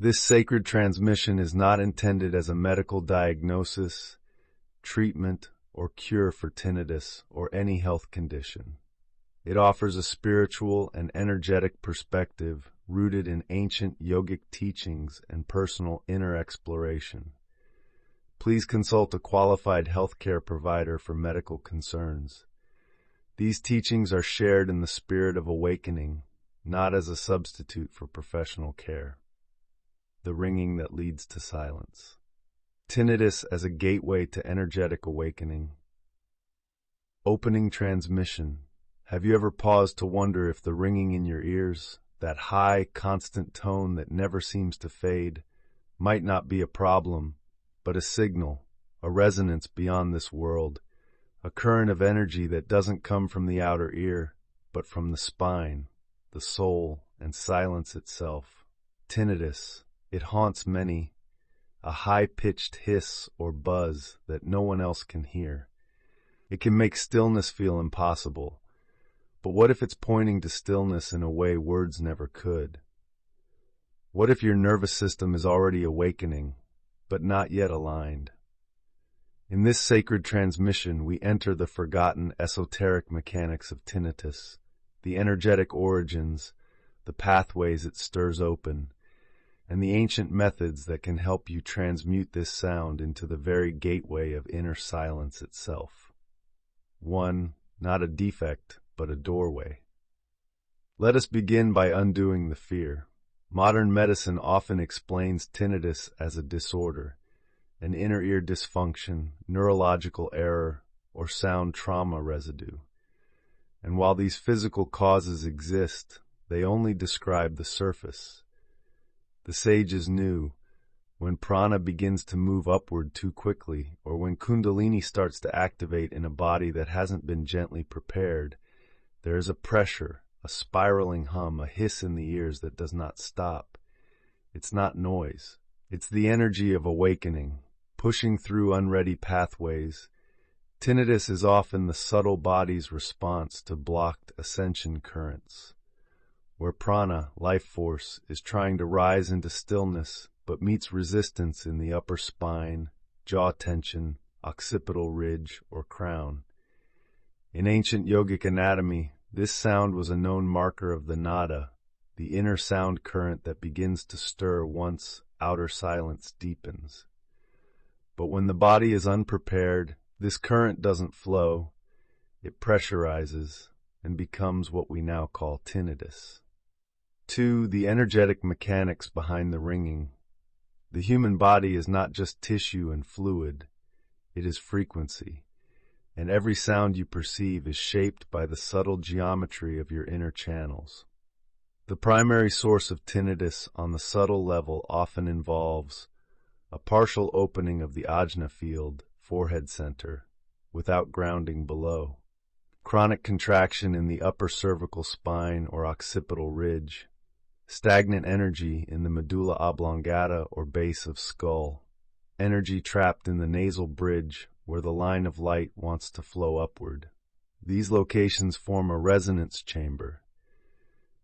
This sacred transmission is not intended as a medical diagnosis, treatment, or cure for tinnitus or any health condition. It offers a spiritual and energetic perspective rooted in ancient yogic teachings and personal inner exploration. Please consult a qualified healthcare provider for medical concerns. These teachings are shared in the spirit of awakening, not as a substitute for professional care. The ringing that leads to silence. Tinnitus as a gateway to energetic awakening. Opening transmission. Have you ever paused to wonder if the ringing in your ears, that high, constant tone that never seems to fade, might not be a problem, but a signal, a resonance beyond this world, a current of energy that doesn't come from the outer ear, but from the spine, the soul, and silence itself? Tinnitus. It haunts many, a high-pitched hiss or buzz that no one else can hear. It can make stillness feel impossible. But what if it's pointing to stillness in a way words never could? What if your nervous system is already awakening, but not yet aligned? In this sacred transmission, we enter the forgotten esoteric mechanics of tinnitus, the energetic origins, the pathways it stirs open, and the ancient methods that can help you transmute this sound into the very gateway of inner silence itself. One, not a defect, but a doorway. Let us begin by undoing the fear. Modern medicine often explains tinnitus as a disorder, an inner ear dysfunction, neurological error, or sound trauma residue. And while these physical causes exist, they only describe the surface. The sages knew, when prana begins to move upward too quickly, or when kundalini starts to activate in a body that hasn't been gently prepared, there is a pressure, a spiraling hum, a hiss in the ears that does not stop. It's not noise. It's the energy of awakening, pushing through unready pathways. Tinnitus is often the subtle body's response to blocked ascension currents, where prana, life force, is trying to rise into stillness but meets resistance in the upper spine, jaw tension, occipital ridge, or crown. In ancient yogic anatomy, this sound was a known marker of the nada, the inner sound current that begins to stir once outer silence deepens. But when the body is unprepared, this current doesn't flow, it pressurizes and becomes what we now call tinnitus. 2. The energetic mechanics behind the ringing. The human body is not just tissue and fluid, it is frequency, and every sound you perceive is shaped by the subtle geometry of your inner channels. The primary source of tinnitus on the subtle level often involves a partial opening of the ajna field, forehead center, without grounding below, chronic contraction in the upper cervical spine or occipital ridge, stagnant energy in the medulla oblongata or base of skull, energy trapped in the nasal bridge where the line of light wants to flow upward. These locations form a resonance chamber,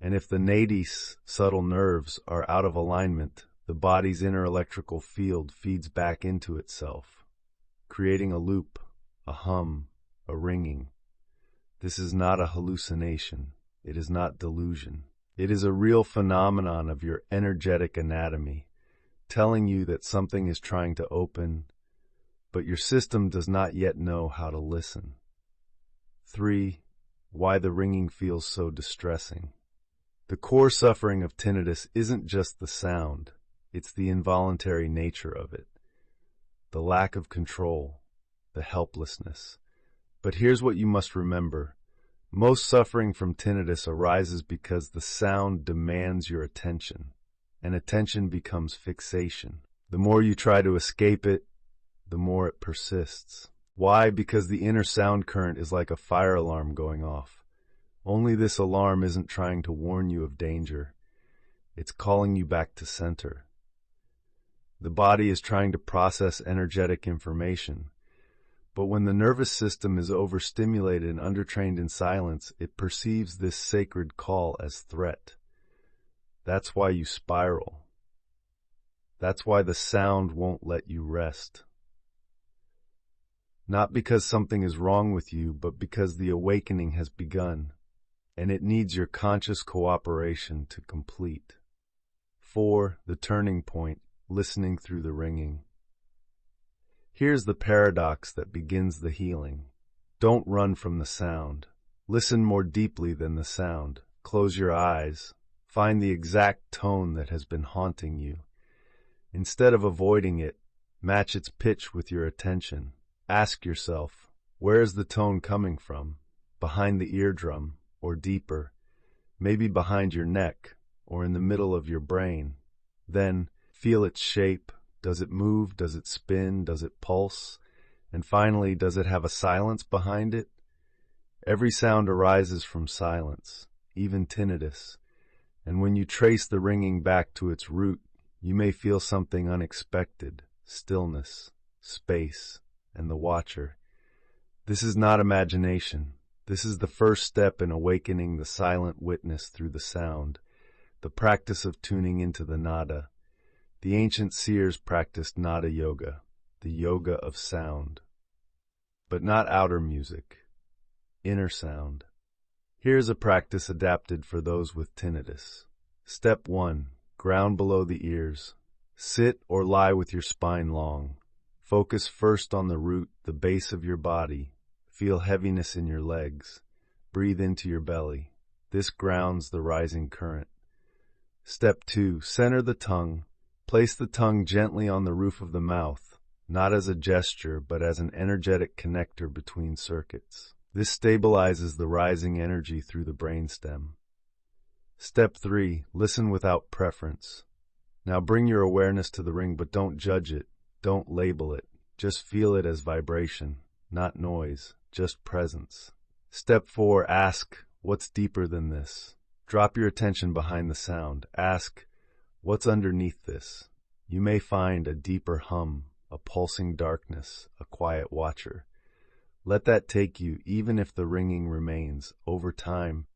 and if the nadis, subtle nerves, are out of alignment, the body's inner electrical field feeds back into itself, creating a loop, a hum, a ringing. This is not a hallucination. It is not delusion. It is a real phenomenon of your energetic anatomy, telling you that something is trying to open, but your system does not yet know how to listen. 3. Why the ringing feels so distressing. The core suffering of tinnitus isn't just the sound, it's the involuntary nature of it, the lack of control, the helplessness. But here's what you must remember. Most suffering from tinnitus arises because the sound demands your attention, and attention becomes fixation. The more you try to escape it, the more it persists. Why? Because the inner sound current is like a fire alarm going off. Only this alarm isn't trying to warn you of danger. It's calling you back to center. The body is trying to process energetic information. But when the nervous system is overstimulated and undertrained in silence, it perceives this sacred call as threat. That's why you spiral. That's why the sound won't let you rest. Not because something is wrong with you, but because the awakening has begun, and it needs your conscious cooperation to complete. 4. The turning point, listening through the ringing. Here's the paradox that begins the healing. Don't run from the sound. Listen more deeply than the sound. Close your eyes. Find the exact tone that has been haunting you. Instead of avoiding it, match its pitch with your attention. Ask yourself, where is the tone coming from? Behind the eardrum, or deeper? Maybe behind your neck, or in the middle of your brain. Then, feel its shape. Does it move? Does it spin? Does it pulse? And finally, does it have a silence behind it? Every sound arises from silence, even tinnitus. And when you trace the ringing back to its root, you may feel something unexpected: stillness, space, and the watcher. This is not imagination. This is the first step in awakening the silent witness through the sound, the practice of tuning into the nada. The ancient seers practiced nada yoga, the yoga of sound. But not outer music, inner sound. Here's a practice adapted for those with tinnitus. Step 1. Ground below the ears. Sit or lie with your spine long. Focus first on the root, the base of your body. Feel heaviness in your legs. Breathe into your belly. This grounds the rising current. Step 2. Center the tongue. Place the tongue gently on the roof of the mouth, not as a gesture, but as an energetic connector between circuits. This stabilizes the rising energy through the brainstem. Step 3. Listen without preference. Now bring your awareness to the ring, but don't judge it. Don't label it. Just feel it as vibration, not noise, just presence. Step 4. Ask, what's deeper than this? Drop your attention behind the sound. Ask, what's underneath this? You may find a deeper hum, a pulsing darkness, a quiet watcher. Let that take you, even if the ringing remains. Over time,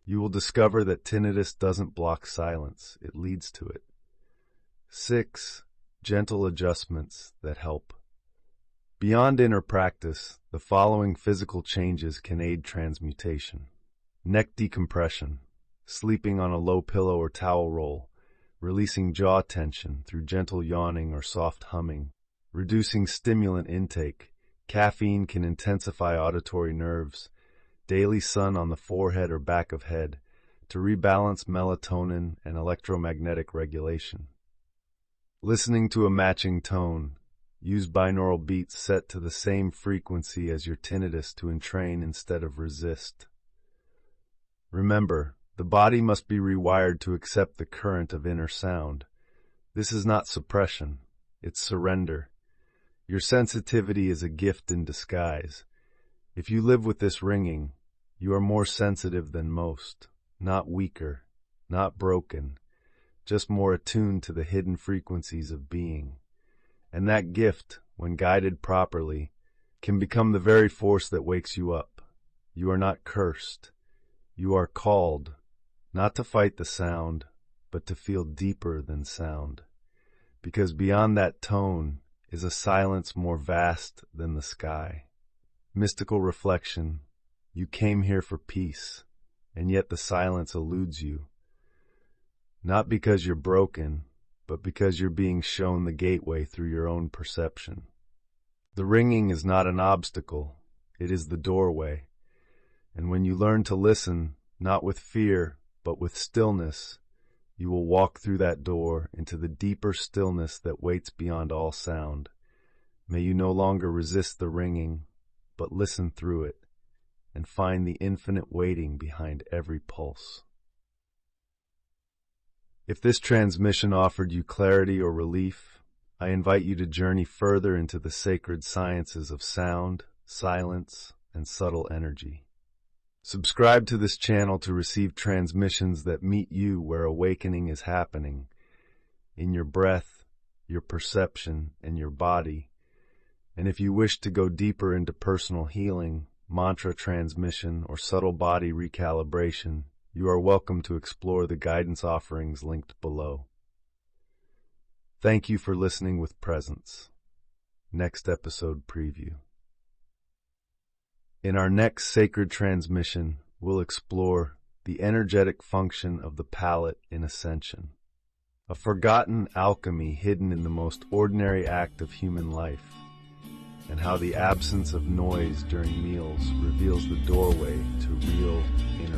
you will discover that tinnitus doesn't block silence, it leads to it. 6. Gentle adjustments that help. Beyond inner practice, the following physical changes can aid transmutation. Neck decompression, sleeping on a low pillow or towel roll, releasing jaw tension through gentle yawning or soft humming. Reducing stimulant intake. Caffeine can intensify auditory nerves. Daily sun on the forehead or back of head to rebalance melatonin and electromagnetic regulation. Listening to a matching tone. Use binaural beats set to the same frequency as your tinnitus to entrain instead of resist. Remember, the body must be rewired to accept the current of inner sound. This is not suppression, it's surrender. Your sensitivity is a gift in disguise. If you live with this ringing, you are more sensitive than most, not weaker, not broken, just more attuned to the hidden frequencies of being. And that gift, when guided properly, can become the very force that wakes you up. You are not cursed. You are called, not to fight the sound, but to feel deeper than sound. Because beyond that tone is a silence more vast than the sky. Mystical reflection. You came here for peace, and yet the silence eludes you. Not because you're broken, but because you're being shown the gateway through your own perception. The ringing is not an obstacle, it is the doorway. And when you learn to listen, not with fear, but with stillness, you will walk through that door into the deeper stillness that waits beyond all sound. May you no longer resist the ringing, but listen through it, and find the infinite waiting behind every pulse. If this transmission offered you clarity or relief, I invite you to journey further into the sacred sciences of sound, silence, and subtle energy. Subscribe to this channel to receive transmissions that meet you where awakening is happening, in your breath, your perception, and your body. And if you wish to go deeper into personal healing, mantra transmission, or subtle body recalibration, you are welcome to explore the guidance offerings linked below. Thank you for listening with presence. Next episode preview. In our next sacred transmission, we'll explore the energetic function of the palate in ascension, a forgotten alchemy hidden in the most ordinary act of human life, and how the absence of noise during meals reveals the doorway to real inner